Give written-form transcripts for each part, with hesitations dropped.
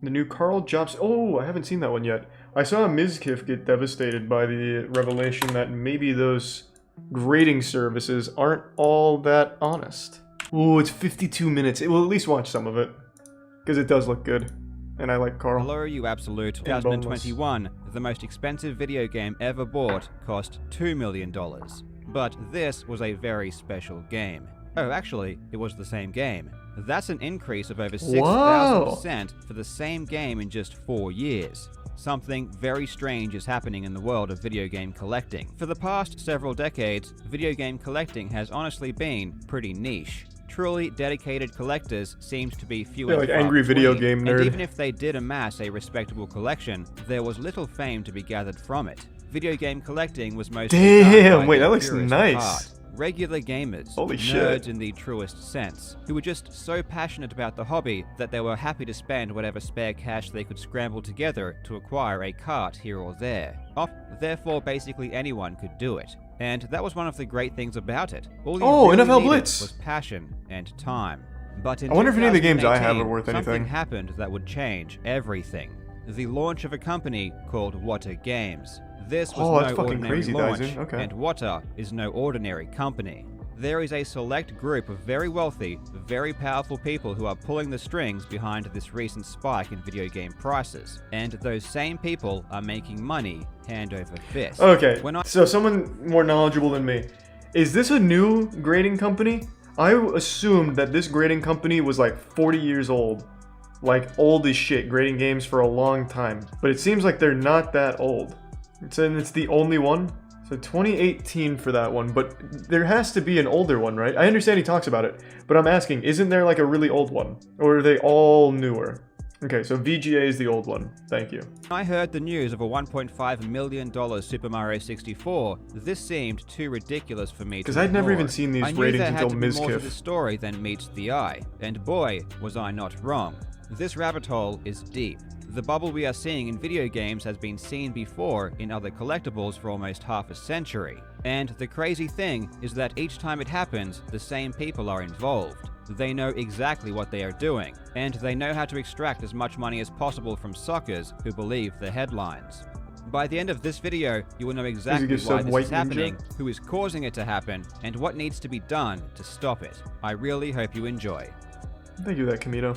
The new Karal Jobst. Oh, I haven't seen that one yet. I saw a Mizkif get devastated by the revelation that maybe those grading services aren't all that honest. Ooh, it's 52 minutes. We'll at least watch some of it. Because it does look good. And I like Karl. Hello, you absolute. 2021, the most expensive video game ever bought, cost $2 million. But this was a very special game. Oh, actually, it was the same game. That's an increase of over 6,000% for the same game in just 4 years. Something very strange is happening in the world of video game collecting. For the past several decades, video game collecting has honestly been pretty niche. Truly dedicated collectors seemed to be few and like far angry video between, game nerd. and even if they did amass a respectable collection, there was little fame to be gathered from it. Video game collecting was mostly damn, wait, that looks nice. Regular gamers, holy nerds shit, in the truest sense, who were just so passionate about the hobby that they were happy to spend whatever spare cash they could scramble together to acquire a cart here or there. Therefore, basically anyone could do it. And that was one of the great things about it. All you really NFL needed Blitz was passion and time. But in I wonder if any of the games I have are 2018, worth anything. Something happened that would change everything. The launch of a company called Wata Games. This was no ordinary launch, okay. and Wata is no ordinary company. There is a select group of very wealthy, very powerful people who are pulling the strings behind this recent spike in video game prices. And those same people are making money hand over fist. Okay, so someone more knowledgeable than me. Is this a new grading company? I assumed that this grading company was like 40 years old. Like old as shit, grading games for a long time. But it seems like they're not that old. It's the only one? So 2018 for that one, but there has to be an older one, right? I understand he talks about it, but I'm asking, isn't there like a really old one? Or are they all newer? Okay, so VGA is the old one. Thank you. I heard the news of a $1.5 million Super Mario 64. This seemed too ridiculous for me to because I'd never even seen these ratings until Mizkif. I knew there had to be more to the Mizkif. story than meets the eye, and boy, was I not wrong. This rabbit hole is deep. The bubble we are seeing in video games has been seen before in other collectibles for almost half a century. And the crazy thing is that each time it happens, the same people are involved. They know exactly what they are doing, and they know how to extract as much money as possible from suckers who believe the headlines. By the end of this video, you will know exactly why this is happening, who is causing it to happen, and what needs to be done to stop it. I really hope you enjoy. Thank you, that Camino.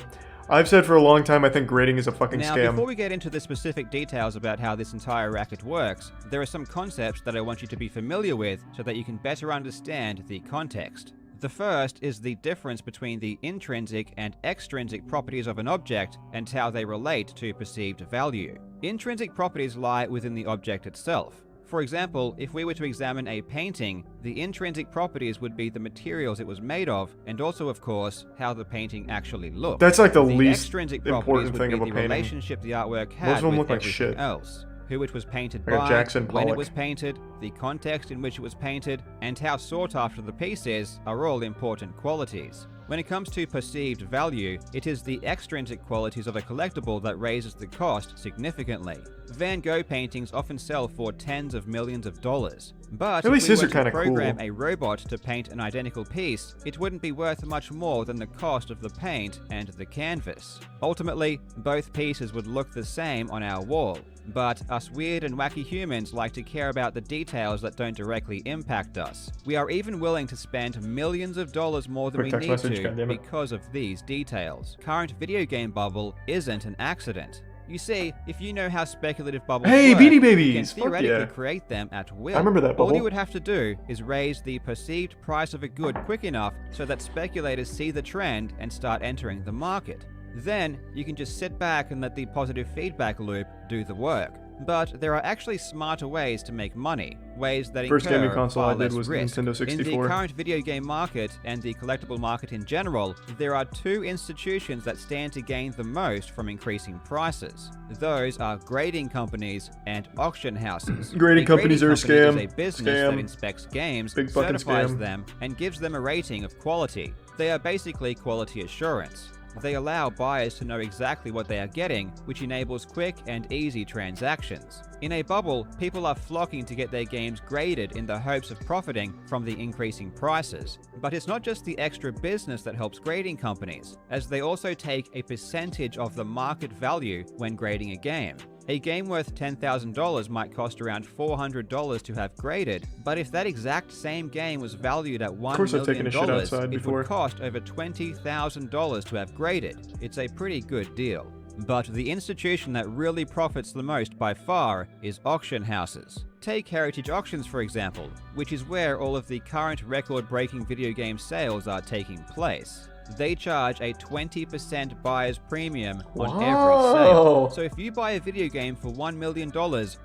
I've said for a long time I think grading is a fucking scam. Now, before we get into the specific details about how this entire racket works, there are some concepts that I want you to be familiar with so that you can better understand the context. The first is the difference between the intrinsic and extrinsic properties of an object and how they relate to perceived value. Intrinsic properties lie within the object itself. For example, if we were to examine a painting, the intrinsic properties would be the materials it was made of, and also, of course, how the painting actually looked. That's like the least extrinsic important thing of a the painting. relationship the artwork had Most of them with look like everything shit. else. Who it was painted Like by, Jackson when it Pollock. was painted, the context in which it was painted, and how sought after the piece is are all important qualities. When it comes to perceived value, it is the extrinsic qualities of a collectible that raises the cost significantly. Van Gogh paintings often sell for tens of millions of dollars. But if we were to program a robot to paint an identical piece, it wouldn't be worth much more than the cost of the paint and the canvas. Ultimately, both pieces would look the same on our wall. But us weird and wacky humans like to care about the details that don't directly impact us. We are even willing to spend millions of dollars more than we need to because of these details. Current video game bubble isn't an accident. You see, if you know how speculative bubbles work, Beanie Babies! You can theoretically create them at will. I remember that bubble. All you would have to do is raise the perceived price of a good quick enough so that speculators see the trend and start entering the market. Then, you can just sit back and let the positive feedback loop do the work. But there are actually smarter ways to make money, ways that First gaming incur console far I did less was risk. Nintendo 64. In the current video game market and the collectible market in general, there are two institutions that stand to gain the most from increasing prices. Those are grading companies and auction houses. Grading companies are a scam. Is a business that inspects games, certifies them, and gives them a rating of quality. They are basically quality assurance. They allow buyers to know exactly what they are getting, which enables quick and easy transactions. In a bubble, people are flocking to get their games graded in the hopes of profiting from the increasing prices. But it's not just the extra business that helps grading companies, as they also take a percentage of the market value when grading a game. A game worth $10,000 might cost around $400 to have graded, but if that exact same game was valued at $1 million, it would cost over $20,000 to have graded. It's a pretty good deal. But the institution that really profits the most by far is auction houses. Take Heritage Auctions for example, which is where all of the current record-breaking video game sales are taking place. They charge a 20% buyer's premium on every sale. So if you buy a video game for $1 million,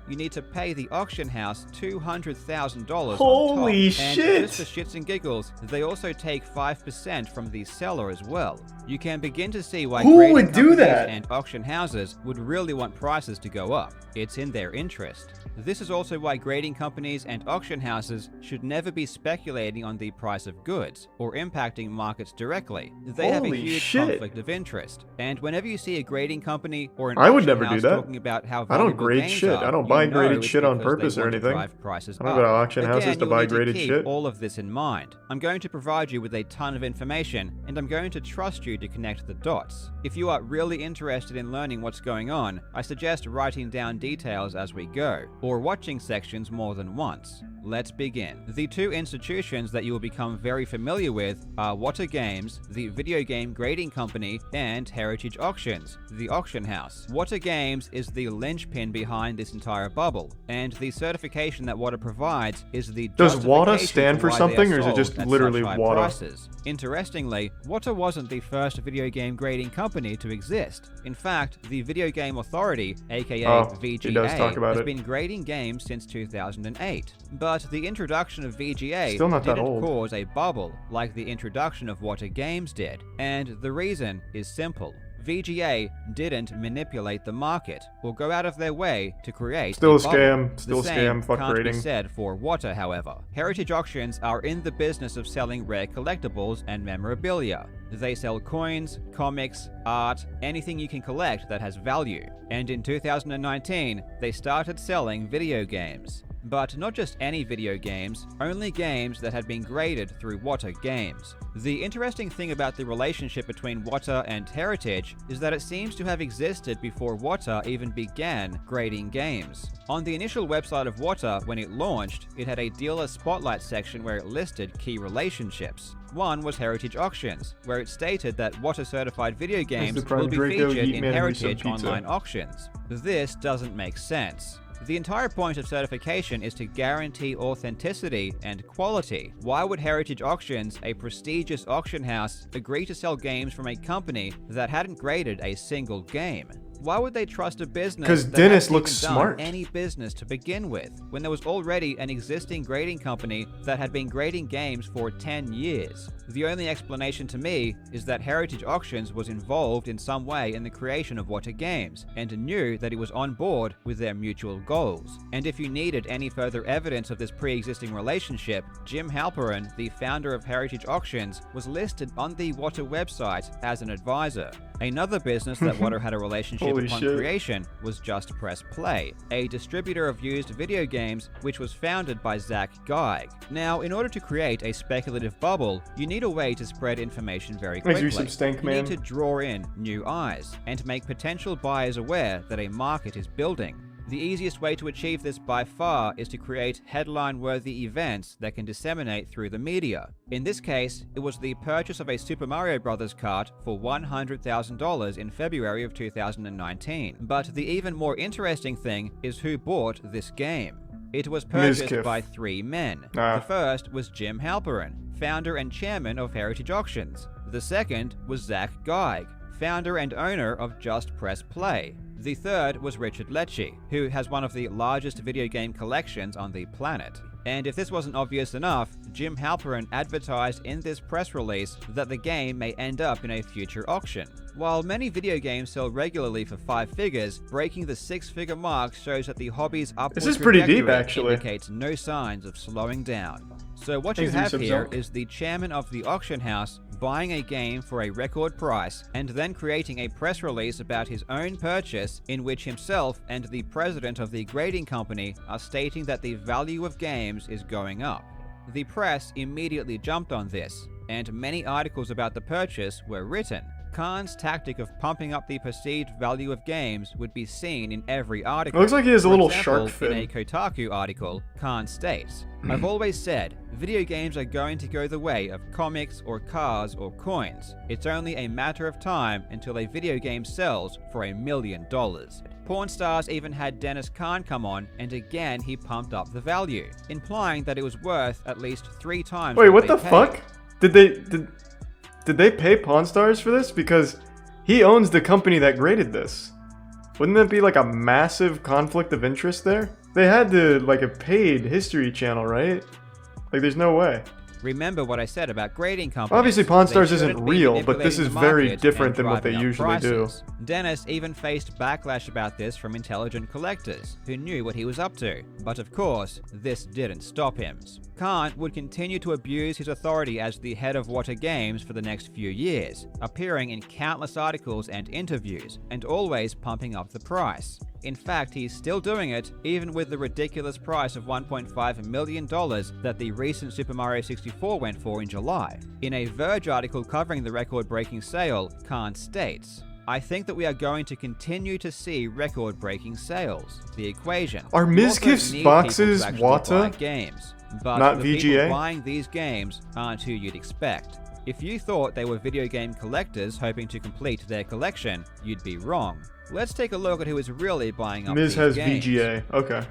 you need to pay the auction house $200,000 Holy on top. shit! And just for shits and giggles, they also take 5% from the seller as well. You can begin to see why Who grading would do companies that? and auction houses would really want prices to go up. It's in their interest. This is also why grading companies and auction houses should never be speculating on the price of goods or impacting markets directly. They have a huge conflict of interest. And whenever you see a grading company or an auction house talking about how I don't valuable grade games shit. are, I don't buy you know graded it's shit on because purpose they or want to anything. drive prices I don't go to auction houses Again, to buy you'll need graded keep shit. all of this in mind. I'm going to provide you with a ton of information, and I'm going to trust you to connect the dots. If you are really interested in learning what's going on, I suggest writing down details as we go, or watching sections more than once. Let's begin. The two institutions that you will become very familiar with are Wata Games, the video game grading company, and Heritage Auctions, the auction house. Wata Games is the linchpin behind this entire bubble, and the certification that Wata provides is the Does Wata justification stand for why they something, are or is it just sold at literally such high Wata? prices. Interestingly, Wata wasn't the first video game grading company to exist. In fact, the Video Game Authority, aka VGA, has been grading games since 2008. But the introduction of VGA didn't cause a bubble like the introduction of Wata Games did. And the reason is simple. VGA didn't manipulate the market or go out of their way to create Still a bubble. scam. Still a The scam. Fuck can't grading. be said for Wata, however. Heritage Auctions are in the business of selling rare collectibles and memorabilia. They sell coins, comics, art, anything you can collect that has value. And in 2019, they started selling video games. But not just any video games, only games that had been graded through Wata Games. The interesting thing about the relationship between Wata and Heritage is that it seems to have existed before Wata even began grading games. On the initial website of Wata, when it launched, it had a dealer spotlight section where it listed key relationships. One was Heritage Auctions, where it stated that Wata certified video games will be featured in Heritage online auctions. This doesn't make sense. The entire point of certification is to guarantee authenticity and quality. Why would Heritage Auctions, a prestigious auction house, agree to sell games from a company that hadn't graded a single game? Why would they trust a business that Dennis hadn't looks even smart. done any business to begin with, when there was already an existing grading company that had been grading games for 10 years? The only explanation to me is that Heritage Auctions was involved in some way in the creation of Wata Games, and knew that it was on board with their mutual goals. And if you needed any further evidence of this pre-existing relationship, Jim Halperin, the founder of Heritage Auctions, was listed on the Wata website as an advisor. Another business that Wata had a relationship upon creation was Just Press Play, a distributor of used video games which was founded by Zach Geig. Now, in order to create a speculative bubble, you need a way to spread information very quickly. You need to draw in new eyes and make potential buyers aware that a market is building. The easiest way to achieve this by far is to create headline-worthy events that can disseminate through the media. In this case, it was the purchase of a Super Mario Bros. Cart for $100,000 in February of 2019. But the even more interesting thing is who bought this game. It was purchased by three men. The first was Jim Halperin, founder and chairman of Heritage Auctions. The second was Zach Geig, founder and owner of Just Press Play. The third was Richard Lecce, who has one of the largest video game collections on the planet. And if this wasn't obvious enough, Jim Halperin advertised in this press release that the game may end up in a future auction. While many video games sell regularly for 5 figures, breaking the 6-figure mark shows that the hobby's upward trajectory indicates no signs of slowing down. So what you have here is the chairman of the auction house buying a game for a record price, and then creating a press release about his own purchase in which himself and the president of the grading company are stating that the value of games is going up. The press immediately jumped on this, and many articles about the purchase were written. Khan's tactic of pumping up the perceived value of games would be seen in every article. It looks like he has a For little example, shark fin. In a Kotaku article, Khan states, "I've always said, video games are going to go the way of comics or cars or coins. It's only a matter of time until a video game sells for $1 million. Porn stars even had Dennis Khan come on, and again he pumped up the value, implying that it was worth at least 3 times. Wait, what they the paid. fuck? Did they pay Pawn Stars for this? Because he owns the company that graded this. Wouldn't that be like a massive conflict of interest there? They had to like a paid History Channel, right? Like there's no way. Remember what I said about grading companies. Obviously Pawn They Stars shouldn't isn't be real, but this manipulating is the very market different and than what they driving up usually do. prices. Dennis even faced backlash about this from intelligent collectors, who knew what he was up to. But of course, this didn't stop him. Khan would continue to abuse his authority as the head of Wata Games for the next few years, appearing in countless articles and interviews, and always pumping up the price. In fact, he's still doing it, even with the ridiculous price of $1.5 million that the recent Super Mario 64 went for in July. In a Verge article covering the record-breaking sale, Khan states, "I think that we are going to continue to see record-breaking sales. The equation. Are You also Mizkif's need boxes people to actually buy Wata? games, but Not the VGA? people buying these games aren't who you'd expect. If you thought they were video game collectors hoping to complete their collection, you'd be wrong. Let's take a look at who is really buying up Miz these has games. VGA. Okay.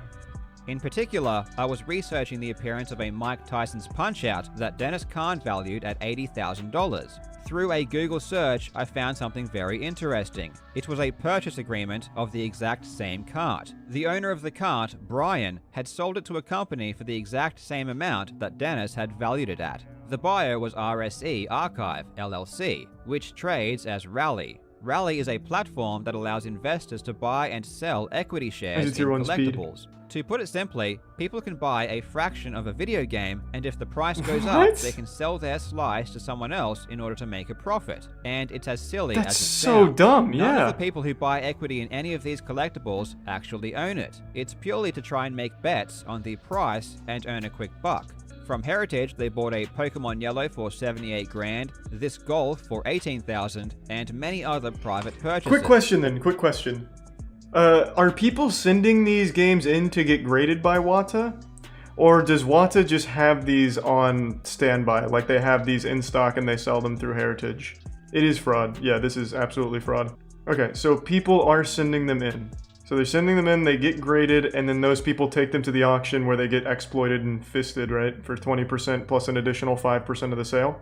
In particular, I was researching the appearance of a Mike Tyson's Punch-Out that Dennis Khan valued at $80,000. Through a Google search, I found something very interesting. It was a purchase agreement of the exact same cart. The owner of the cart, Brian, had sold it to a company for the exact same amount that Dennis had valued it at. The buyer was RSE Archive, LLC, which trades as Rally. Rally is a platform that allows investors to buy and sell equity shares in Tier 1 speed. collectibles. To put it simply, people can buy a fraction of a video game, and if the price goes What? up, they can sell their slice to someone else in order to make a profit. And it's as silly That's as it so sounds. dumb, None yeah. of the people who buy equity in any of these collectibles actually own it. It's purely to try and make bets on the price and earn a quick buck. From Heritage, they bought a Pokemon Yellow for 78 grand, this Golf for 18,000, and many other private purchases. Quick question then, quick question. Are people sending these games in to get graded by Wata? Or does Wata just have these on standby? Like they have these in stock and they sell them through Heritage? It is fraud. Yeah, this is absolutely fraud. Okay, so people are sending them in. So they're sending them in, they get graded, and then those people take them to the auction where they get exploited and fisted, right? For 20% plus an additional 5% of the sale.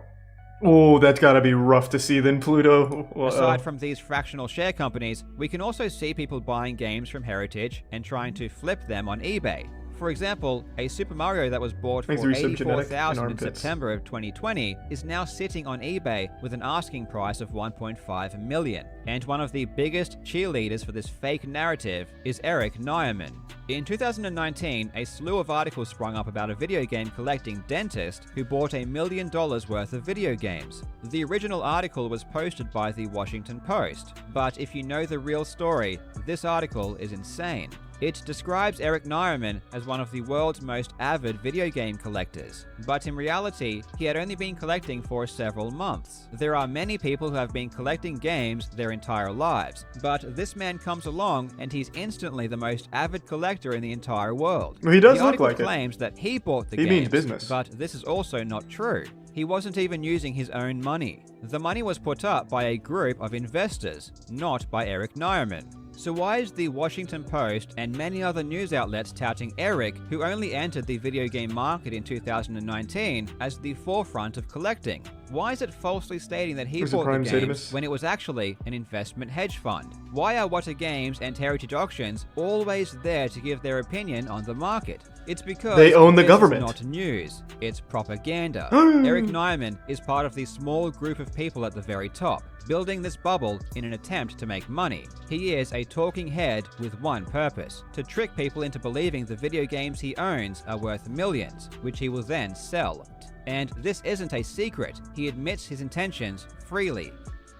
Oh, that's gotta be rough to see then, Pluto. Aside from these fractional share companies, we can also see people buying games from Heritage and trying to flip them on eBay. For example, a Super Mario that was bought for Thanks to Resub Genetic and $84,000 in Armpits. September of 2020 is now sitting on eBay with an asking price of $1.5 million. And one of the biggest cheerleaders for this fake narrative is Eric Nyman. In 2019, a slew of articles sprung up about a video game collecting dentist who bought $1 million worth of video games. The original article was posted by the Washington Post, but if you know the real story, this article is insane. It describes Eric Nyman as one of the world's most avid video game collectors, but in reality, he had only been collecting for several months. There are many people who have been collecting games their entire lives, but this man comes along and he's instantly the most avid collector in the entire world. Well, he does the look article like it. claims that he bought the He games, means business. but this is also not true. He wasn't even using his own money. The money was put up by a group of investors, not by Eric Nyman. So why is the Washington Post and many other news outlets touting Eric, who only entered the video game market in 2019, as the forefront of collecting? Why is it falsely stating that he Who's a bought the prime games sadist? when it was actually an investment hedge fund? Why are Wata Games and Heritage Auctions always there to give their opinion on the market? It's because They own the this government. is not news, it's propaganda. Eric Nyman is part of the small group of people at the very top, building this bubble in an attempt to make money. He is a talking head with one purpose: to trick people into believing the video games he owns are worth millions, which he will then sell. And this isn't a secret. He admits his intentions freely.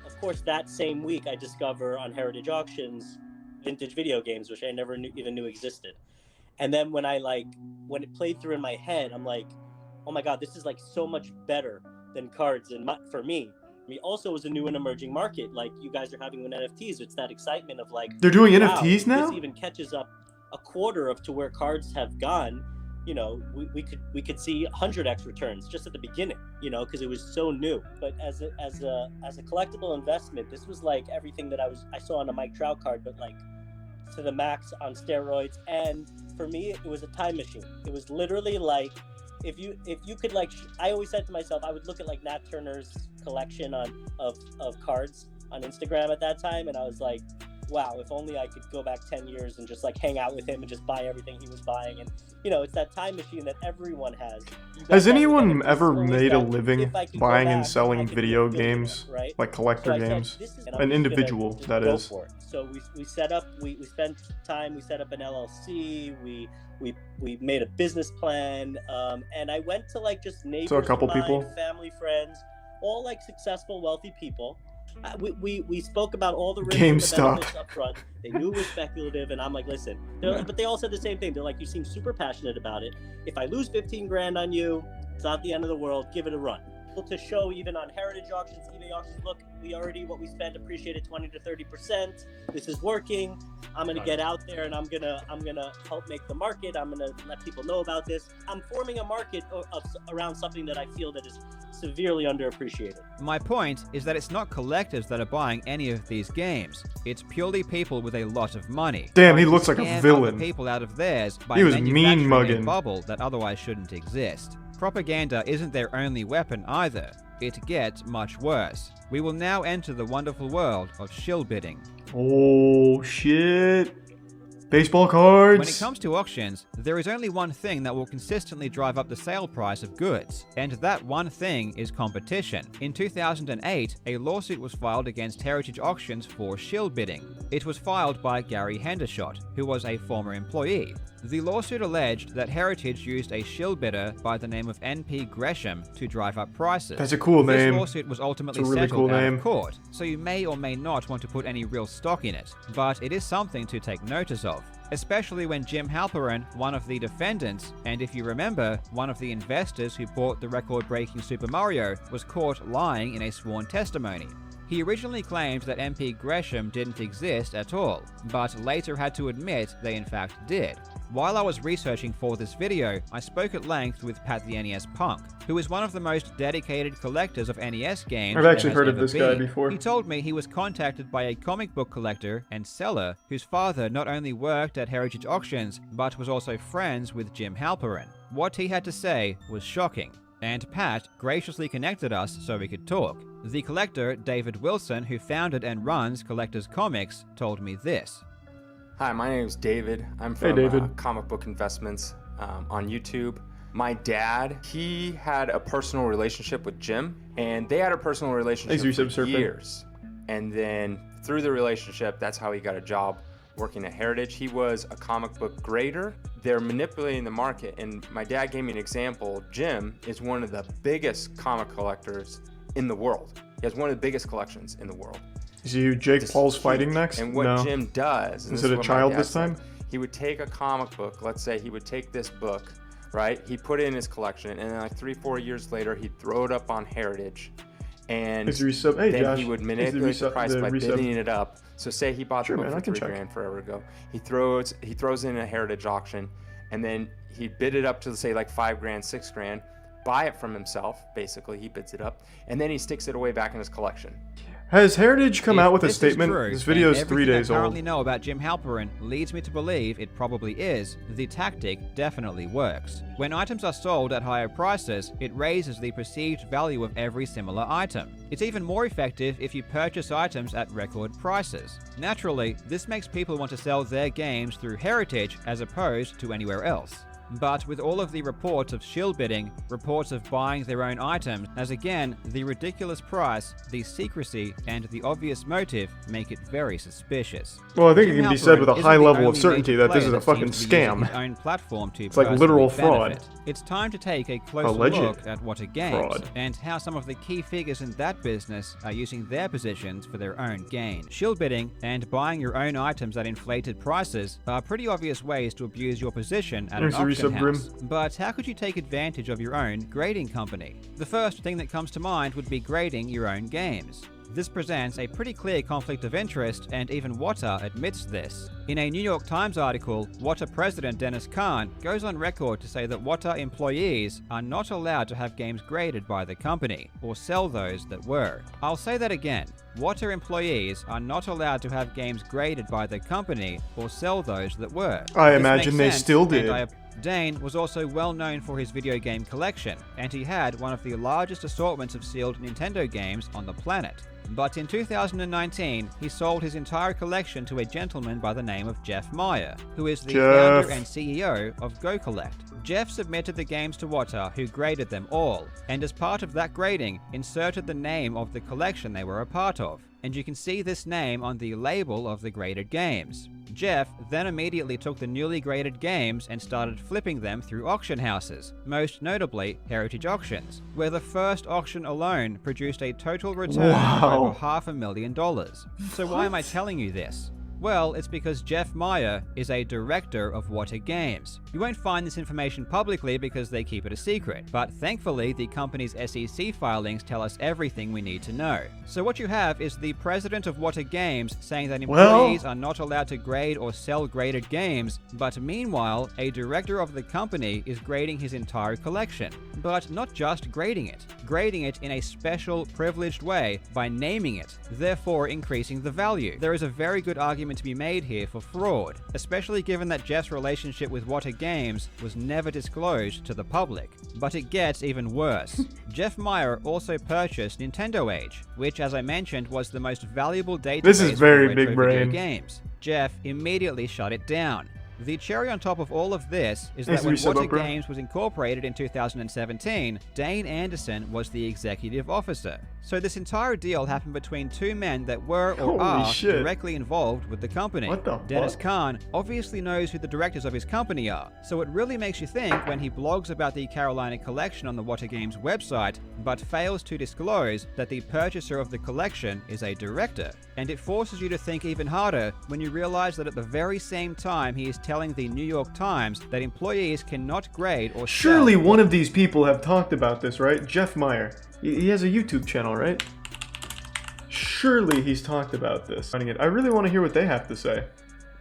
Of course, that same week I discover on Heritage Auctions vintage video games, which I never even knew existed. And then when it played through in my head, I'm like, oh my God, this is like so much better than cards. And for me, also was a new and emerging market. Like you guys are having with NFTs. It's that excitement of like, they're doing wow, NFTs now? This even catches up a quarter of to where cards have gone. You know, we could see 100x returns just at the beginning, you know, because it was so new. But as a collectible investment, this was like everything that I saw on a Mike Trout card, but like to the max on steroids. And for me, it was a time machine. It was literally like, if you could like, I always said to myself, I would look at like Nat Turner's collection of cards on Instagram at that time, and I was like, wow, if only I could go back 10 years and just like hang out with him and just buy everything he was buying. And you know, it's that time machine that everyone has. Has anyone ever made a living buying and selling video games, right? Like collector games? An individual, that is. So we set up, we spent time, we set up an LLC, we made a business plan, and I went to like just neighbors, so a couple people, family, friends, all like successful, wealthy people. We spoke about all the risks GameStop up front. They knew it was speculative, and I'm like, listen. But they all said the same thing. They're like, you seem super passionate about it. If I lose 15 grand on you, it's not the end of the world. Give it a run. To show even on Heritage Auctions, eBay auctions, look, what we spent appreciated 20 to 30%. This is working. I'm gonna get out there and I'm gonna help make the market. I'm gonna let people know about this. I'm forming a market around something that I feel that is severely underappreciated. My point is that it's not collectors that are buying any of these games. It's purely people with a lot of money. Damn, he looks like a villain. People out of theirs by he was mean mugging a bubble that otherwise shouldn't exist. Propaganda isn't their only weapon either. It gets much worse. We will now enter the wonderful world of shill bidding. Oh shit. Baseball cards. When it comes to auctions, there is only one thing that will consistently drive up the sale price of goods, and that one thing is competition. In 2008, a lawsuit was filed against Heritage Auctions for shill bidding. It was filed by Gary Hendershot, who was a former employee. The lawsuit alleged that Heritage used a shill bidder by the name of N.P. Gresham to drive up prices. That's a cool name. This lawsuit was ultimately settled out of court, so you may or may not want to put any real stock in it, but it is something to take notice of. Especially when Jim Halperin, one of the defendants, and if you remember, one of the investors who bought the record-breaking Super Mario, was caught lying in a sworn testimony. He originally claimed that MP Gresham didn't exist at all, but later had to admit they in fact did. While I was researching for this video, I spoke at length with Pat the NES Punk, who is one of the most dedicated collectors of NES games. I've actually heard of this guy before. He told me he was contacted by a comic book collector and seller whose father not only worked at Heritage Auctions, but was also friends with Jim Halperin. What he had to say was shocking, and Pat graciously connected us so we could talk. The collector, David Wilson, who founded and runs Collectors Comics, told me this. Hi, my name is David. I'm from Comic Book Investments on YouTube. My dad, he had a personal relationship with Jim, and they had a personal relationship for years. And then through the relationship, that's how he got a job working at Heritage. He was a comic book grader. They're manipulating the market, and my dad gave me an example. Jim is one of the biggest comic collectors in the world. He has one of the biggest collections in the world. Is he Jake Paul's fighting next? And what Jim does... Is it a child this time? He would take a comic book, let's say he would take this book, right? He'd put it in his collection, and then like 3-4 years later, he'd throw it up on Heritage. And then he would manipulate the price by bidding it up. So say he bought the book for $3,000 forever ago. He throws it in a Heritage auction, and then he bid it up to say like $5,000, $6,000, buy it from himself, basically, he bids it up, and then he sticks it away back in his collection. Has Heritage come out with a statement? This video is 3 days old. Everything I currently know about Jim Halperin leads me to believe it probably is. The tactic definitely works. When items are sold at higher prices, it raises the perceived value of every similar item. It's even more effective if you purchase items at record prices. Naturally, this makes people want to sell their games through Heritage as opposed to anywhere else. But with all of the reports of shill bidding, reports of buying their own items, as again, the ridiculous price, the secrecy, and the obvious motive make it very suspicious. Well, I think it can be said with a high level of certainty that this is a fucking scam. Own platform to it's like literal fraud. Benefit. It's time to take a closer look at Whata Games and how some of the key figures in that business are using their positions for their own gain. Shill bidding and buying your own items at inflated prices are pretty obvious ways to abuse your position at an auction house. But how could you take advantage of your own grading company? The first thing that comes to mind would be grading your own games. This presents a pretty clear conflict of interest, and even Whata admits this. In a New York Times article, Whata president Dennis Kahn goes on record to say that Whata employees are not allowed to have games graded by the company, or sell those that were. I'll say that again. Whata employees are not allowed to have games graded by the company, or sell those that were. I imagine they still did. Dane was also well known for his video game collection, and he had one of the largest assortments of sealed Nintendo games on the planet. But in 2019, he sold his entire collection to a gentleman by the name of Jeff Meyer, who is the founder and CEO of GoCollect. Jeff submitted the games to Whata, who graded them all, and as part of that grading, inserted the name of the collection they were a part of. And you can see this name on the label of the graded games. Jeff then immediately took the newly graded games and started flipping them through auction houses, most notably Heritage Auctions, where the first auction alone produced a total return of over $500,000. So why am I telling you this? Well, it's because Jeff Meyer is a director of Whata Games. You won't find this information publicly because they keep it a secret, but thankfully the company's SEC filings tell us everything we need to know. So what you have is the president of Whata Games saying that employees are not allowed to grade or sell graded games, but meanwhile, a director of the company is grading his entire collection. But not just grading it in a special, privileged way by naming it, therefore increasing the value. There is a very good argument to be made here for fraud, especially given that Jeff's relationship with Whata Games was never disclosed to the public. But it gets even worse. Jeff Meyer also purchased Nintendo Age, which, as I mentioned, was the most valuable database for retro video games. Jeff immediately shut it down. The cherry on top of all of this is that when Whata Games was incorporated in 2017, Dane Anderson was the executive officer. So this entire deal happened between two men that were or are directly involved with the company. Dennis Kahn obviously knows who the directors of his company are, so it really makes you think when he blogs about the Carolina collection on the Whata Games website, but fails to disclose that the purchaser of the collection is a director. And it forces you to think even harder when you realize that at the very same time he is telling the New York Times that employees cannot grade or Surely one of these people have talked about this, right? Jeff Meyer. He has a YouTube channel, right? Surely he's talked about this. I really want to hear what they have to say,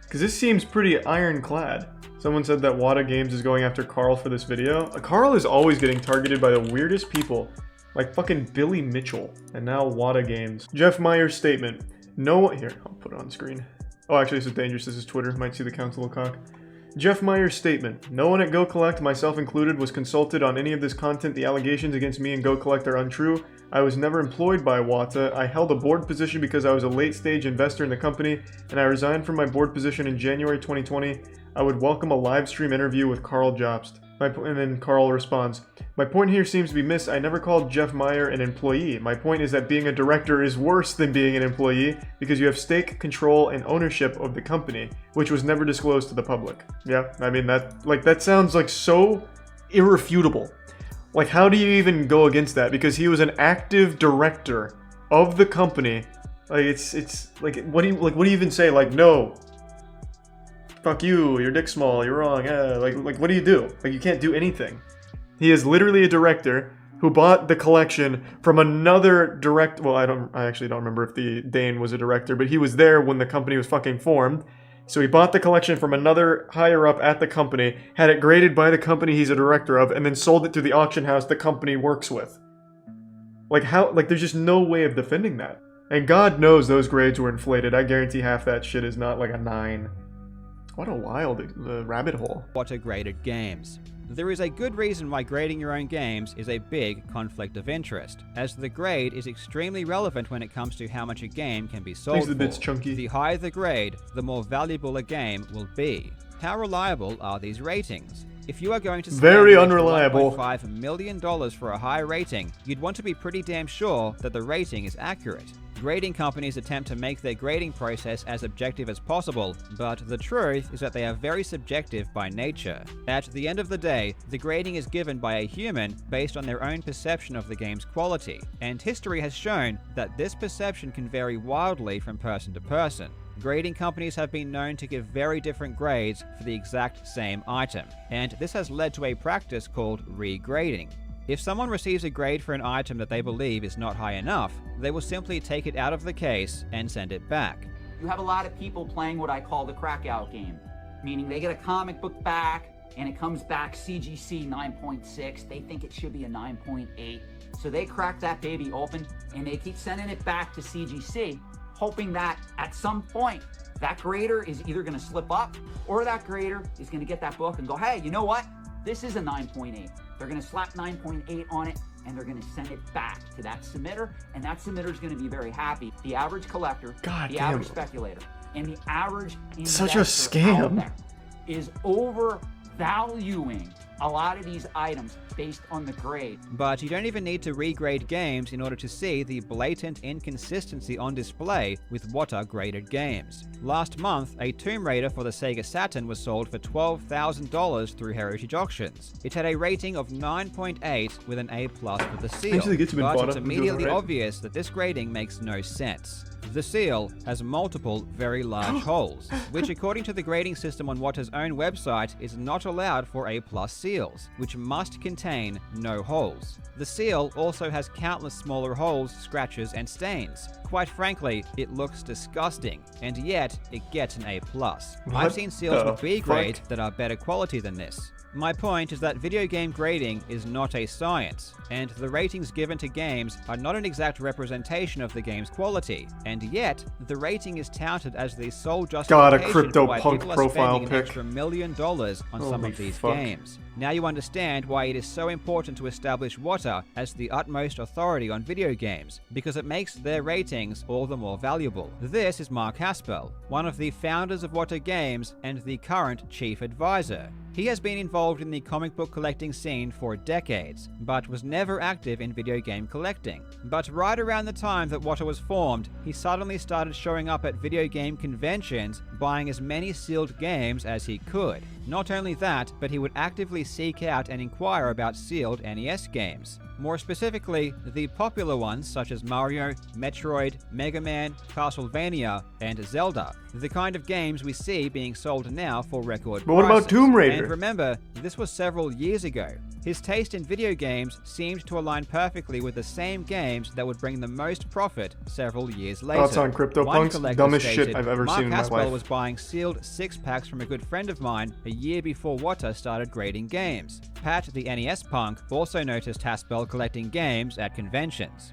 because this seems pretty ironclad. Someone said that Whata Games is going after Karl for this video. Karl is always getting targeted by the weirdest people, like fucking Billy Mitchell, and now Whata Games. Jeff Meyer's statement. Here, I'll put it on screen. Oh, actually, this is dangerous. This is Twitter. Might see the council of cock. Jeff Meyer's statement. No one at GoCollect, myself included, was consulted on any of this content. The allegations against me and GoCollect are untrue. I was never employed by Whata. I held a board position because I was a late-stage investor in the company, and I resigned from my board position in January 2020. I would welcome a live stream interview with Karal Jobst. And then Karl responds, my point here seems to be missed. I never called Jeff Meyer an employee. My point is that being a director is worse than being an employee because you have stake, control, and ownership of the company, which was never disclosed to the public. Yeah, I mean, that sounds like so irrefutable. Like, how do you even go against that? Because he was an active director of the company. Like, it's like, what do you even say? Like, no. Fuck you, your dick's small, you're wrong, like what do you do? Like, you can't do anything. He is literally a director who bought the collection from another well, I actually don't remember if the Dane was a director, but he was there when the company was fucking formed. So he bought the collection from another higher up at the company, had it graded by the company he's a director of, and then sold it to the auction house the company works with. Like, how, like, there's just no way of defending that. And God knows those grades were inflated. I guarantee half that shit is not like a 9. What a wild rabbit hole. Whata graded games. There is a good reason why grading your own games is a big conflict of interest, as the grade is extremely relevant when it comes to how much a game can be sold for. The higher the grade, the more valuable a game will be. How reliable are these ratings? If you are going to spend very unreliable $1.5 million for a high rating, you'd want to be pretty damn sure that the rating is accurate. Grading companies attempt to make their grading process as objective as possible, but the truth is that they are very subjective by nature. At the end of the day, the grading is given by a human based on their own perception of the game's quality, and history has shown that this perception can vary wildly from person to person. Grading companies have been known to give very different grades for the exact same item, and this has led to a practice called regrading. If someone receives a grade for an item that they believe is not high enough, they will simply take it out of the case and send it back. You have a lot of people playing what I call the crack-out game, meaning they get a comic book back and it comes back CGC 9.6. They think it should be a 9.8. So they crack that baby open and they keep sending it back to CGC, hoping that at some point that grader is either going to slip up or that grader is going to get that book and go, hey, you know what? This is a 9.8. They're going to slap 9.8 on it and they're going to send it back to that submitter, and that submitter is going to be very happy. The average collector, average speculator, and the average investor such a scam out there is overvaluing a lot of these items based on the grade. But you don't even need to regrade games in order to see the blatant inconsistency on display with what are graded games. Last month, a Tomb Raider for the Sega Saturn was sold for $12,000 through Heritage Auctions. It had a rating of 9.8 with an A+ with the seal, but it's immediately obvious that this grading makes no sense. The seal has multiple very large holes, which according to the grading system on Wata's own website is not allowed for A+ seals, which must contain no holes. The seal also has countless smaller holes, scratches, and stains. Quite frankly, it looks disgusting, and yet it gets an A+. I've seen seals with B grade that are better quality than this. My point is that video game grading is not a science, and the ratings given to games are not an exact representation of the game's quality, and yet the rating is touted as the sole justification for why people are spending an extra $1 million on some of these games. Now you understand why it is so important to establish Wata as the utmost authority on video games, because it makes their ratings all the more valuable. This is Mark Haspel, one of the founders of Wata Games and the current chief advisor. He has been involved in the comic book collecting scene for decades, but was never active in video game collecting. But right around the time that Wata was formed, he suddenly started showing up at video game conventions, buying as many sealed games as he could. Not only that, but he would actively seek out and inquire about sealed NES games. More specifically, the popular ones such as Mario, Metroid, Mega Man, Castlevania, and Zelda. The kind of games we see being sold now for record prices. But what about Tomb Raider? And remember, this was several years ago. His taste in video games seemed to align perfectly with the same games that would bring the most profit several years later. Thoughts on CryptoPunks? Dumbest shit I've ever seen in my life. Mark Haspel was buying sealed 6-packs from a good friend of mine a year before Wata started grading games. Pat, the NES punk, also noticed Haspel collecting games at conventions.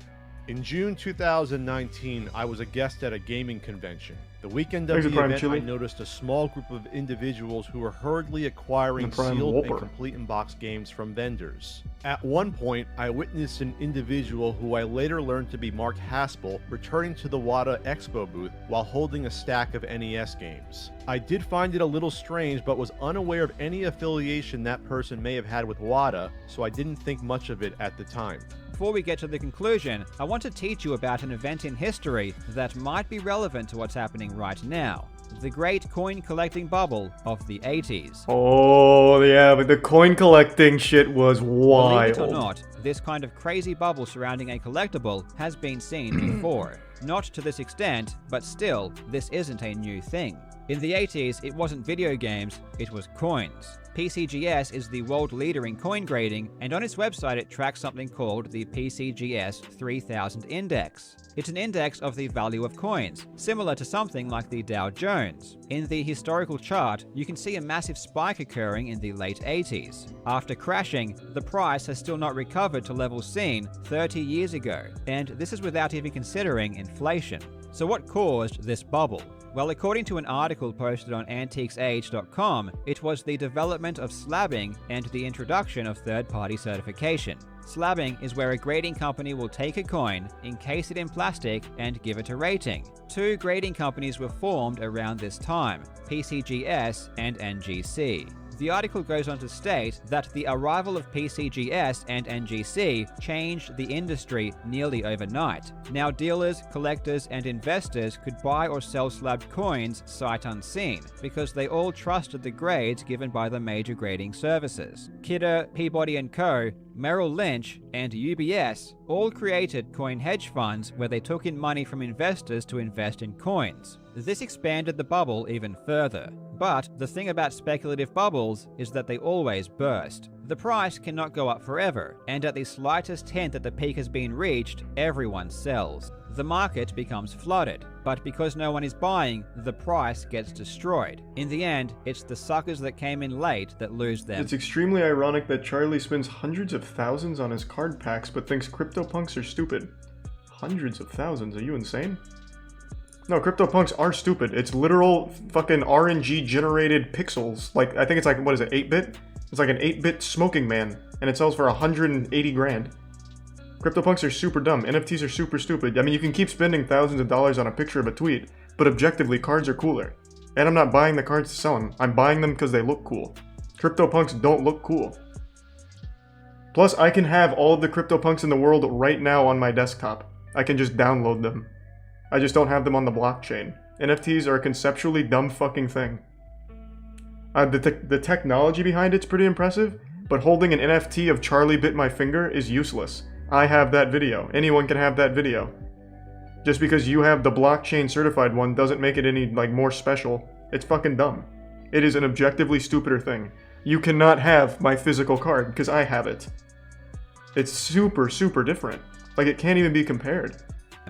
In June 2019, I was a guest at a gaming convention. The weekend of the event, I noticed a small group of individuals who were hurriedly acquiring sealed and complete in-box games from vendors. At one point, I witnessed an individual who I later learned to be Mark Haspel returning to the Wata Expo booth while holding a stack of NES games. I did find it a little strange, but was unaware of any affiliation that person may have had with Wata, so I didn't think much of it at the time. Before we get to the conclusion, I want to teach you about an event in history that might be relevant to what's happening right now. The great coin collecting bubble of the 80s. Oh yeah, but the coin collecting shit was wild. Believe it or not, this kind of crazy bubble surrounding a collectible has been seen before. Not to this extent, but still, this isn't a new thing. In the 80s, it wasn't video games, it was coins. PCGS is the world leader in coin grading, and on its website it tracks something called the PCGS 3000 Index. It's an index of the value of coins, similar to something like the Dow Jones. In the historical chart, you can see a massive spike occurring in the late 80s. After crashing, the price has still not recovered to levels seen 30 years ago, and this is without even considering inflation. So what caused this bubble? Well, according to an article posted on antiquesage.com, it was the development of slabbing and the introduction of third-party certification. Slabbing is where a grading company will take a coin, encase it in plastic, and give it a rating. Two grading companies were formed around this time, PCGS and NGC. The article goes on to state that the arrival of PCGS and NGC changed the industry nearly overnight. Now dealers, collectors, and investors could buy or sell slabbed coins sight unseen, because they all trusted the grades given by the major grading services. Kidder, Peabody & Co., Merrill Lynch, and UBS all created coin hedge funds where they took in money from investors to invest in coins. This expanded the bubble even further. But the thing about speculative bubbles is that they always burst. The price cannot go up forever, and at the slightest hint that the peak has been reached, everyone sells. The market becomes flooded, but because no one is buying, the price gets destroyed. In the end, it's the suckers that came in late that lose them. It's extremely ironic that Charlie spends hundreds of thousands on his card packs but thinks CryptoPunks are stupid. Hundreds of thousands? Are you insane? No, CryptoPunks are stupid. It's literal fucking RNG generated pixels. Like, I think it's like, what is it, 8-bit? It's like an 8-bit smoking man, and it sells for 180 grand. CryptoPunks are super dumb. NFTs are super stupid. I mean, you can keep spending thousands of dollars on a picture of a tweet, but objectively, cards are cooler. And I'm not buying the cards to sell them. I'm buying them because they look cool. CryptoPunks don't look cool. Plus, I can have all of the CryptoPunks in the world right now on my desktop. I can just download them. I just don't have them on the blockchain. NFTs are a conceptually dumb fucking thing. The technology behind it's pretty impressive, but holding an NFT of Charlie bit my finger is useless. I have that video. Anyone can have that video. Just because you have the blockchain certified one doesn't make it any more special. It's fucking dumb. It is an objectively stupider thing. You cannot have my physical card because I have it. It's super, super different. Like, it can't even be compared.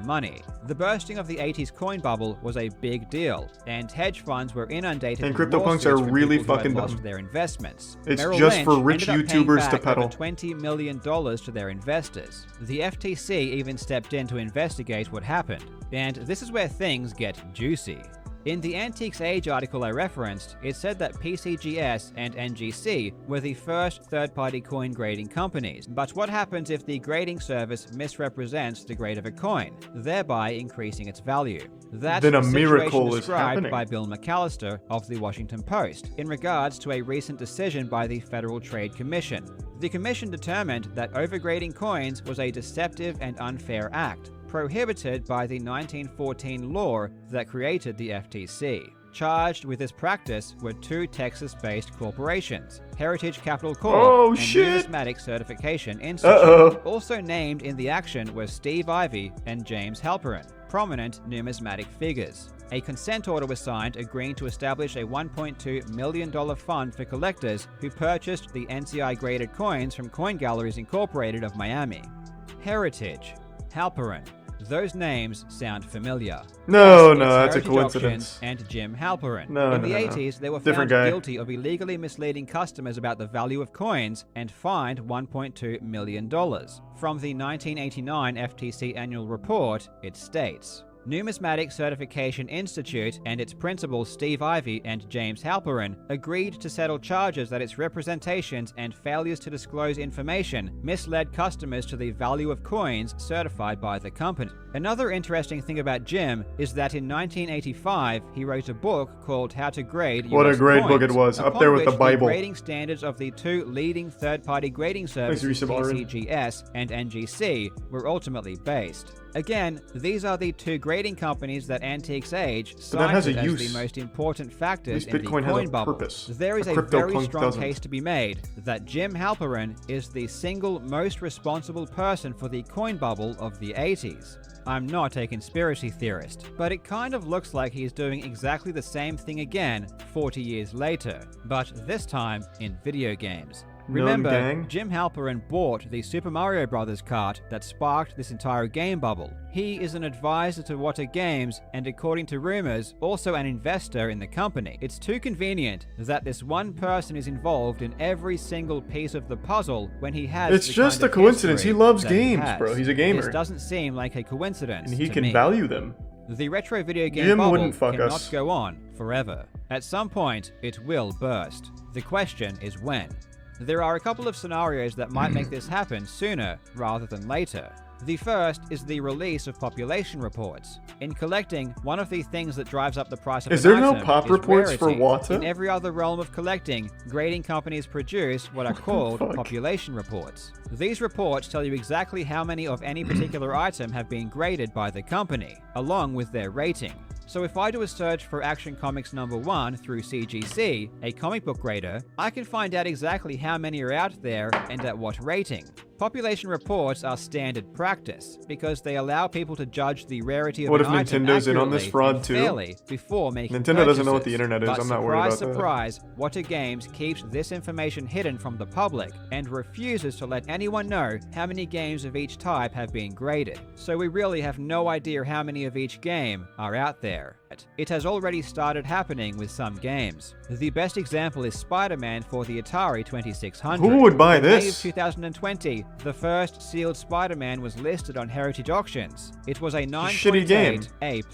Money. The bursting of the 80s coin bubble was a big deal, and hedge funds were inundated. And CryptoPunks are really fucking dumb. Their investments. It's Merrill just Lynch for rich ended up YouTubers paying to back peddle. over $20 million to their investors. The FTC even stepped in to investigate what happened, and this is where things get juicy. In the Antiques Age article I referenced, it said that PCGS and NGC were the first third-party coin grading companies. But what happens if the grading service misrepresents the grade of a coin, thereby increasing its value? That's then a the miracle situation is described happening. by Bill McAllister of the Washington Post in regards to a recent decision by the Federal Trade Commission. The commission determined that overgrading coins was a deceptive and unfair act, prohibited by the 1914 law that created the FTC. Charged with this practice were two Texas-based corporations, Heritage Capital Corp. And Numismatic Certification Institute. Also named in the action were Steve Ivey and James Halperin, prominent numismatic figures. A consent order was signed agreeing to establish a $1.2 million fund for collectors who purchased the NCI-graded coins from Coin Galleries Incorporated of Miami. Heritage, Halperin. Those names sound familiar. No, that's a coincidence. And Jim Halperin. In the 80s, they were found guilty of illegally misleading customers about the value of coins and fined $1.2 million. From the 1989 FTC annual report, it states, Numismatic Certification Institute and its principals Steve Ivey and James Halperin agreed to settle charges that its representations and failures to disclose information misled customers to the value of coins certified by the company. Another interesting thing about Jim is that in 1985 he wrote a book called How to Grade US What a great book it was, up there with the Bible. The grading standards of the two leading third-party grading services, PCGS and NGC, were ultimately based. Again, these are the two grading companies that Antiques Age cited as the most important factors in the coin bubble. There is a very strong case to be made that Jim Halperin is the single most responsible person for the coin bubble of the 80s. I'm not a conspiracy theorist, but it kind of looks like he's doing exactly the same thing again 40 years later, but this time in video games. Remember, Jim Halperin bought the Super Mario Bros. Cart that sparked this entire game bubble. He is an advisor to Wata Games and, according to rumors, also an investor in the company. It's too convenient that this one person is involved in every single piece of the puzzle when he has It's just a coincidence. He loves games, bro. He's a gamer. This doesn't seem like a coincidence and he to can me. Value them. The retro video game bubble cannot go on forever. At some point, it will burst. The question is when. There are a couple of scenarios that might make this happen sooner rather than later. The first is the release of population reports. In collecting, one of the things that drives up the price of is an there no item pop is reports for rarity. water? In every other realm of collecting, grading companies produce what are called population reports. These reports tell you exactly how many of any particular item have been graded by the company, along with their rating. So if I do a search for Action Comics #1 through CGC, a comic book grader, I can find out exactly how many are out there and at what rating. Population reports are standard practice because they allow people to judge the rarity of what an if item Nintendo's in on this fraud and too? fairly before making Nintendo doesn't know what purchases. the internet is. But I'm not worried about surprise, Wata Games keeps this information hidden from the public and refuses to let anyone know how many games of each type have been graded. So we really have no idea how many of each game are out there. It has already started happening with some games. The best example is Spider-Man for the Atari 2600. Who would buy In May of this? 2020, the first sealed Spider-Man was listed on Heritage Auctions. It was a shitty game. 9.8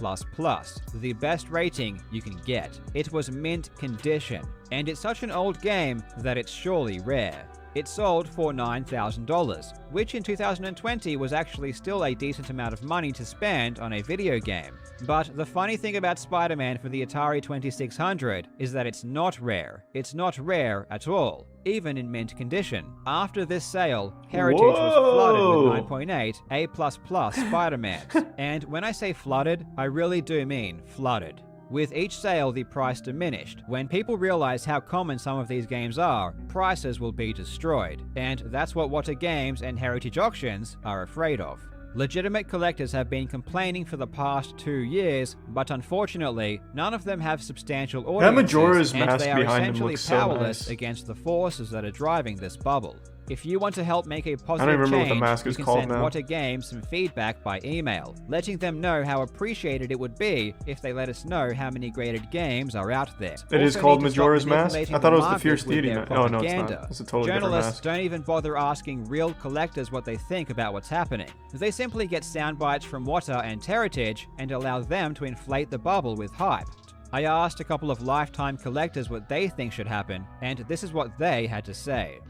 A++, the best rating you can get. It was mint condition, and it's such an old game that it's surely rare. It sold for $9,000, which in 2020 was actually still a decent amount of money to spend on a video game. But the funny thing about Spider-Man for the Atari 2600 is that it's not rare. It's not rare at all, even in mint condition. After this sale, Heritage was flooded with 9.8 A++ Spider-Mans. And when I say flooded, I really do mean flooded. With each sale, the price diminished. When people realize how common some of these games are, prices will be destroyed. And that's what Wata Games and Heritage Auctions are afraid of. Legitimate collectors have been complaining for the past 2 years, but unfortunately, none of them have substantial audiences, and they are essentially powerless against the forces that are driving this bubble. If you want to help make a positive change, you can send Wata Games some feedback by email, letting them know how appreciated it would be if they let us know how many graded games are out there. It is called Majora's Mask? I thought it was the Fierce Deity Mask. Oh, no, it's not. It's a totally different mask. Journalists don't even bother asking real collectors what they think about what's happening. They simply get sound bites from Wata and Heritage and allow them to inflate the bubble with hype. I asked a couple of lifetime collectors what they think should happen, and this is what they had to say.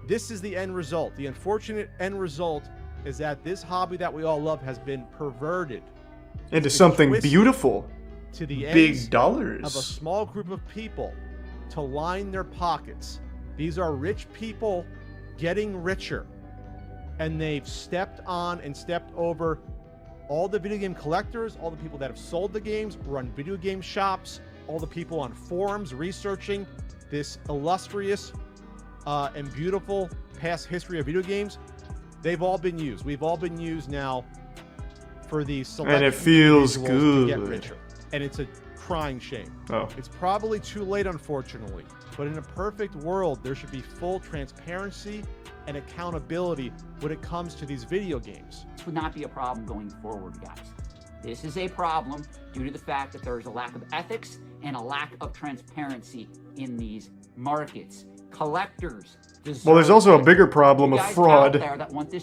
This is the end result. The unfortunate end result is that this hobby that we all love has been perverted into something beautiful, to the big dollars of a small group of people to line their pockets. These are rich people getting richer, and they've stepped on and stepped over all the video game collectors, all the people that have sold the games, run video game shops, all the people on forums researching this illustrious and beautiful past history of video games. They've all been used. We've all been used now for these select and it feels good to get richer. And it's a crying shame. Oh. It's probably too late, unfortunately. But in a perfect world, there should be full transparency and accountability when it comes to these video games. This would not be a problem going forward, guys. This is a problem due to the fact that there is a lack of ethics and a lack of transparency in these markets. Collectors Well, there's also a bigger problem of fraud.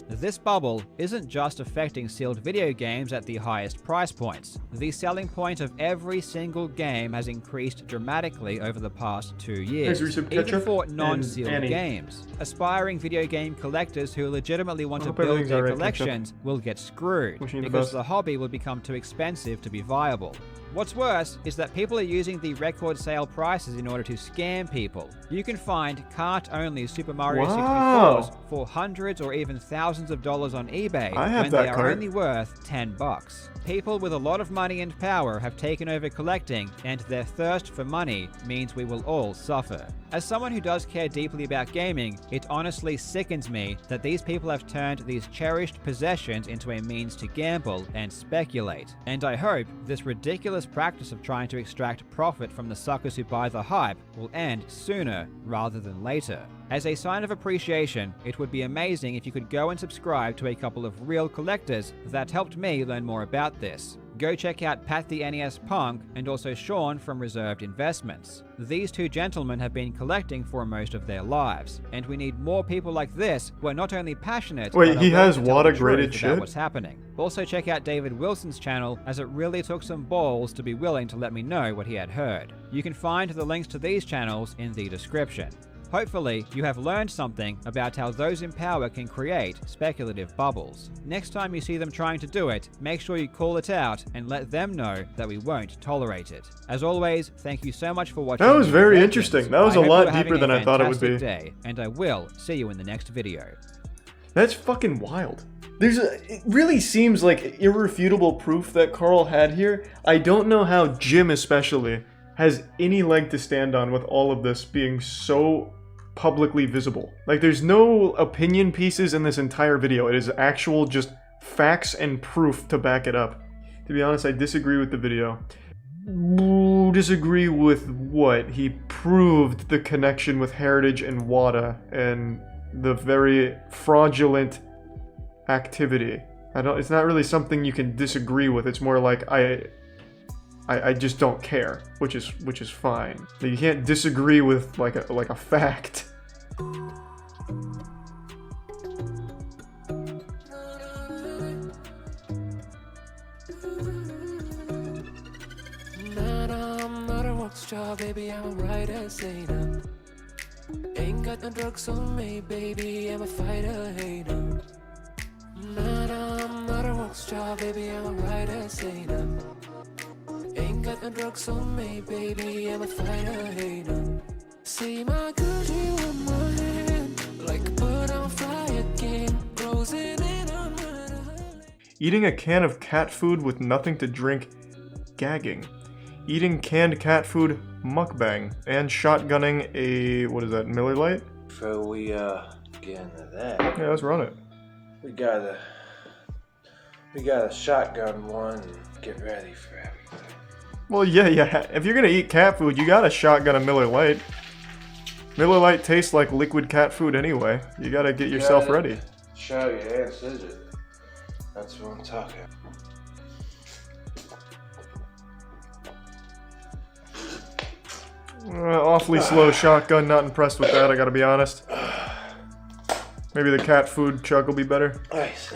This bubble isn't just affecting sealed video games at the highest price points. The selling point of every single game has increased dramatically over the past 2 years, even for non-sealed games. Aspiring video game collectors who legitimately want to build their collections will get screwed because the hobby will become too expensive to be viable. What's worse is that people are using the record sale prices in order to scam people. You can find cart-only Super Mario 64s for hundreds or even thousands of dollars on eBay when they are only worth $10. People with a lot of money and power have taken over collecting, and their thirst for money means we will all suffer. As someone who does care deeply about gaming, it honestly sickens me that these people have turned these cherished possessions into a means to gamble and speculate. And I hope this ridiculous practice of trying to extract profit from the suckers who buy the hype will end sooner rather than later. As a sign of appreciation, it would be amazing if you could go and subscribe to a couple of real collectors that helped me learn more about this. Go check out Pat the NES Punk and also Sean from Reserved Investments. These two gentlemen have been collecting for most of their lives, and we need more people like this who are not only passionate but he has water graded shit? what's happening. Also check out David Wilson's channel, as it really took some balls to be willing to let me know what he had heard. You can find the links to these channels in the description. Hopefully, you have learned something about how those in power can create speculative bubbles. Next time you see them trying to do it, make sure you call it out and let them know that we won't tolerate it. As always, thank you so much for watching. That was very interesting. That was a lot deeper than I thought it would be. Day, and I will see you in the next video. That's fucking wild. It really seems like irrefutable proof that Karl had here. I don't know how Jim especially has any leg to stand on with all of this being so publicly visible. Like, there's no opinion pieces in this entire video. It is actual just facts and proof to back it up. To be honest, I disagree with the video. Disagree with what? He proved the connection with Heritage and WADA and the very fraudulent activity. It's not really something you can disagree with. It's more like I just don't care, which is fine. You can't disagree with like a fact. Baby, I'm right as Zayna. Ain't got no drugs on me, baby, I'm a fighter, hater. I'm not a rock star, baby, I'm right as Zayna. Ain't got no drugs on me, baby, I'm a fighter, hater. See my Gucci with my hand, like a bird on fire again, frozen in on Eating a can of cat food with nothing to drink, gagging. Eating canned cat food, mukbang. And shotgunning a, what is that, Miller Lite? Before we get into that, yeah, let's run it. We gotta shotgun one and get ready for everything. Well, yeah. If you're gonna eat cat food, you gotta shotgun a Miller Lite. Miller Lite tastes like liquid cat food anyway. You gotta get yourself ready. Show your hand scissors. That's what I'm talking about. Awfully slow shotgun, not impressed with that, I gotta be honest. Maybe the cat food chug will be better. Nice.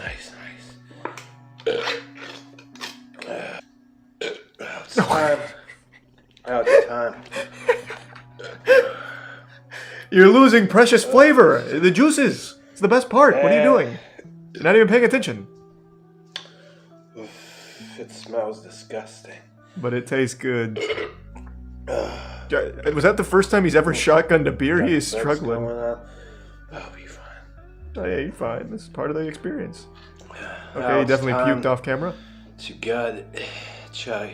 Out of time. You're losing precious flavor. The juices. It's the best part. What are you doing? You're not even paying attention. It smells disgusting. But it tastes good. Was that the first time he's ever shotgunned a beer? He is struggling. I'll be fine. Oh yeah, you're fine. This is part of the experience. Okay, he definitely puked off camera. You got it. Chug.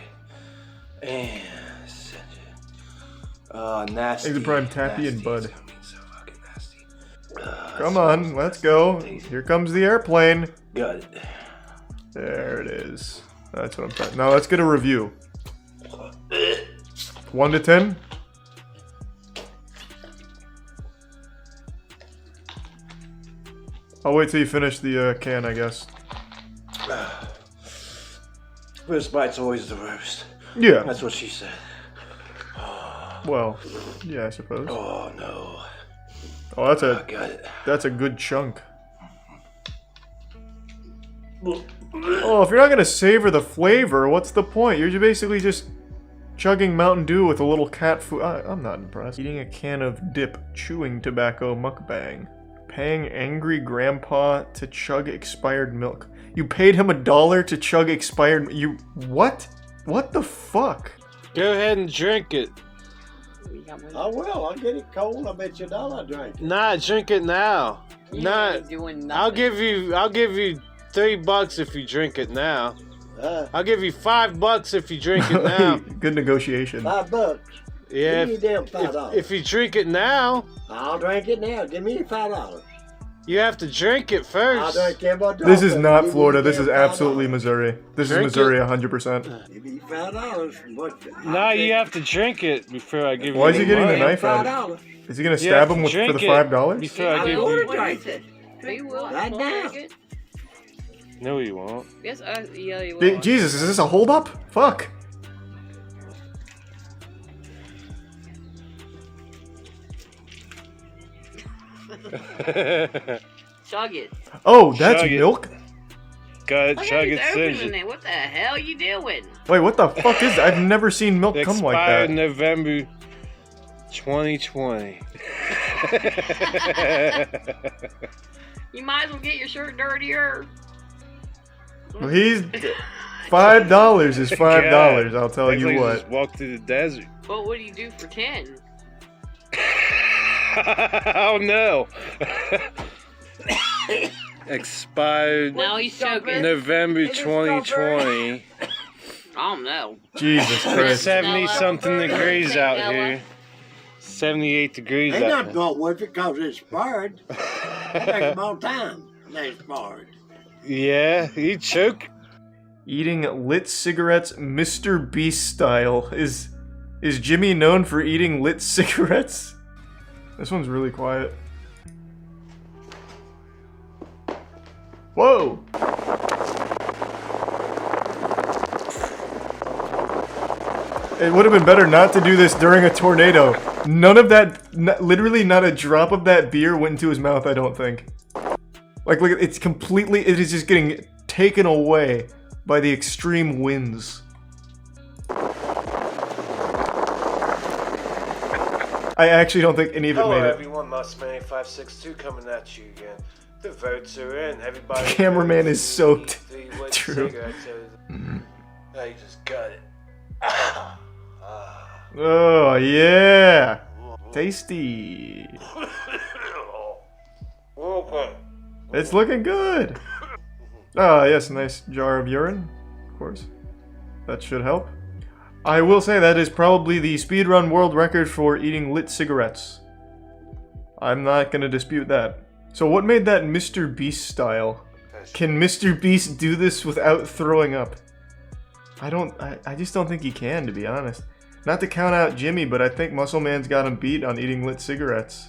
And send it. Oh, nasty. Eggs Prime Tappy and Bud. So fucking nasty. Come on, let's go. Here comes the airplane. Got it. There it is. That's what I'm talking. Now let's get a review. 1 to 10. I'll wait till you finish the can, I guess. First bite's always the worst. Yeah. That's what she said. Well, yeah, I suppose. Oh no. Oh, got it. That's a good chunk. Oh, if you're not gonna savor the flavor, what's the point? You're basically just chugging Mountain Dew with a little cat food. I'm not impressed. Eating a can of dip, chewing tobacco, mukbang. Paying angry grandpa to chug expired milk. You paid him $1 to chug expired. What? What the fuck? Go ahead and drink it. I will. I'll get it cold. I bet you $1 I'll drink it. Nah, drink it now. I'll give you $3 if you drink it now. I'll give you $5 if you drink it now. Good negotiation. $5. Yeah. Give me damn $5. If you drink it now, I'll drink it now. Give me $5. you have to drink it first. I'll drink it. This is not Florida. This is absolutely Missouri. This is Missouri 100%. Give me $5. Nah, you have to drink it before I give you. Why is he getting the knife $5. out? Is he gonna stab him for the $5? Before I give you. I'm gonna drink it. He will. Right now. No, you won't. Yes, yeah, you will. Jesus, is this a holdup? Fuck. Chug it. Oh, that's Chug it. milk? Go Look chug at it, these openings in Singe. there. What the hell you doing? Wait, what the fuck is that? I've never seen milk come like Expired that. November. 2020. You might as well get your shirt dirtier. Well, he's $5 is $5. I'll tell you what. Just walk through the desert. What would you do for 10? Oh no! Expired Now he's choking. November 2020. I don't know. Jesus Christ. 70 something degrees out here. 78 degrees They out not here. going with it because it's expired. It takes them all time. They expired. Yeah, he choke. Eating lit cigarettes Mr. Beast style. Is Jimmy known for eating lit cigarettes? This one's really quiet. Whoa! It would have been better not to do this during a tornado. None of that, literally not a drop of that beer went into his mouth, I don't think. Like, look, it's completely, it is just getting taken away by the extreme winds. I actually don't think any of it made it. Hello everyone, Mossman562 coming at you again. The votes are in, everybody. The cameraman is soaked. True. Oh, you just got it. Oh, yeah. Tasty. Okay. It's looking good. Ah, yes, nice jar of urine, of course. That should help. I will say that is probably the speedrun world record for eating lit cigarettes. I'm not gonna dispute that. So what made that Mr. Beast style? Can Mr. Beast do this without throwing up? I just don't think he can, to be honest. Not to count out Jimmy, but I think Muscle Man's got him beat on eating lit cigarettes.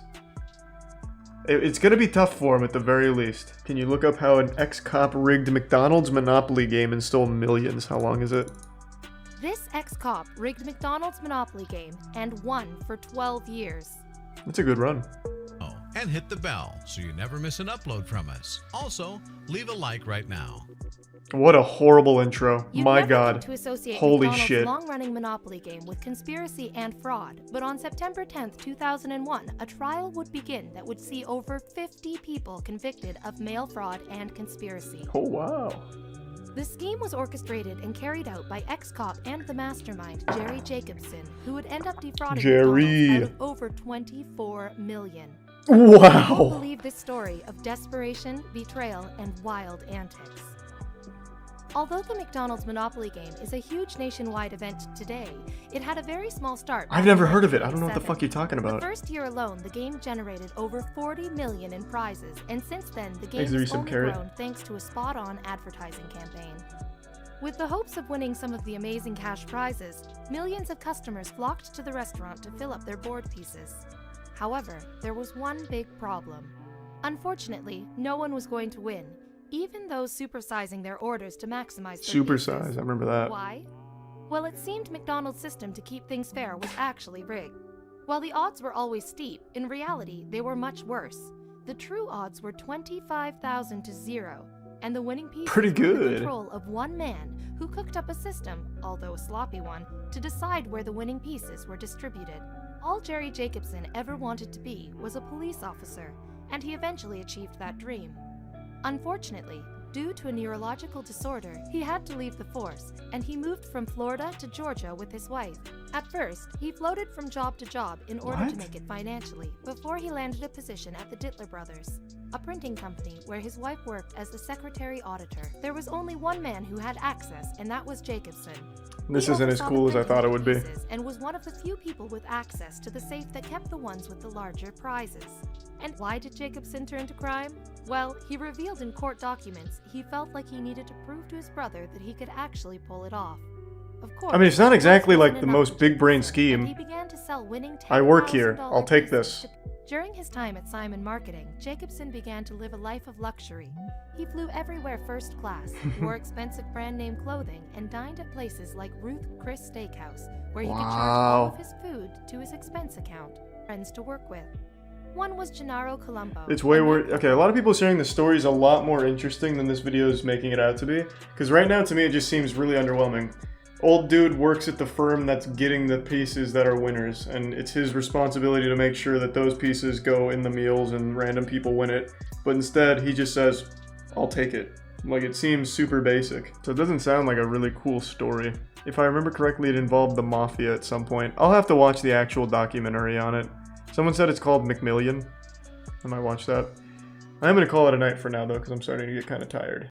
It's gonna be tough for him at the very least. Can you look up how an ex-cop rigged McDonald's Monopoly game and stole millions? How long is it? This ex-cop rigged McDonald's Monopoly game and won for 12 years. That's a good run. Oh, and hit the bell so you never miss an upload from us. Also, leave a like right now. What a horrible intro. You'd My never God. think to associate Holy McDonald's shit. long-running Monopoly game with conspiracy and fraud, but on September 10th, 2001, a trial would begin that would see over 50 people convicted of mail fraud and conspiracy. Oh, wow. The scheme was orchestrated and carried out by ex-cop and the mastermind, Jerry Jacobson, who would end up defrauding Jerry. McDonald's out of over $24 million. Wow. You won't believe this story of desperation, betrayal, and wild antics. Although the McDonald's Monopoly game is a huge nationwide event today, it had a very small start. I've never heard of it. I don't know what the fuck you're talking about. The first year alone, the game generated over 40 million in prizes, and since then, the game Thanks, has only Carrot. grown thanks to a spot-on advertising campaign. With the hopes of winning some of the amazing cash prizes, millions of customers flocked to the restaurant to fill up their board pieces. However, there was one big problem. Unfortunately, no one was going to win, even those supersizing their orders to maximize their Supersize, pieces. I remember that. Why? Well, it seemed McDonald's system to keep things fair was actually rigged. While the odds were always steep, in reality, they were much worse. The true odds were 25,000 to 0, and the winning pieces Pretty were in the good. control of one man who cooked up a system, although a sloppy one, to decide where the winning pieces were distributed. All Jerry Jacobson ever wanted to be was a police officer, and he eventually achieved that dream. Unfortunately, due to a neurological disorder, he had to leave the force, and he moved from Florida to Georgia with his wife. At first, he floated from job to job in order to make it financially, before he landed a position at the Dittler Brothers, a printing company where his wife worked as the secretary auditor. There was only one man who had access, and that was Jacobson. This He isn't as oversaw cool the as I thought it would be. printing pieces and was one of the few people with access to the safe that kept the ones with the larger prizes. And why did Jacobson turn to crime? Well, he revealed in court documents he felt like he needed to prove to his brother that he could actually pull it off. Of course, I mean, it's not exactly like the enough most to big brain Jacobson, scheme. and he began to sell winning I work here. $10,000 I'll take pieces this. to- During his time at Simon Marketing, Jacobson began to live a life of luxury. He flew everywhere first class, wore expensive brand name clothing, and dined at places like Ruth Chris Steakhouse, where he could charge all of his food to his expense account. Friends to work with. One was Gennaro Colombo. It's way worse. Okay, a lot of people are saying the story is a lot more interesting than this video is making it out to be. Because right now, to me, it just seems really underwhelming. Old dude works at the firm that's getting the pieces that are winners, and it's his responsibility to make sure that those pieces go in the meals and random people win it. But instead, he just says, I'll take it. Like, it seems super basic. So it doesn't sound like a really cool story. If I remember correctly, it involved the mafia at some point. I'll have to watch the actual documentary on it. Someone said it's called McMillion. I might watch that. I'm going to call it a night for now, though, because I'm starting to get kind of tired.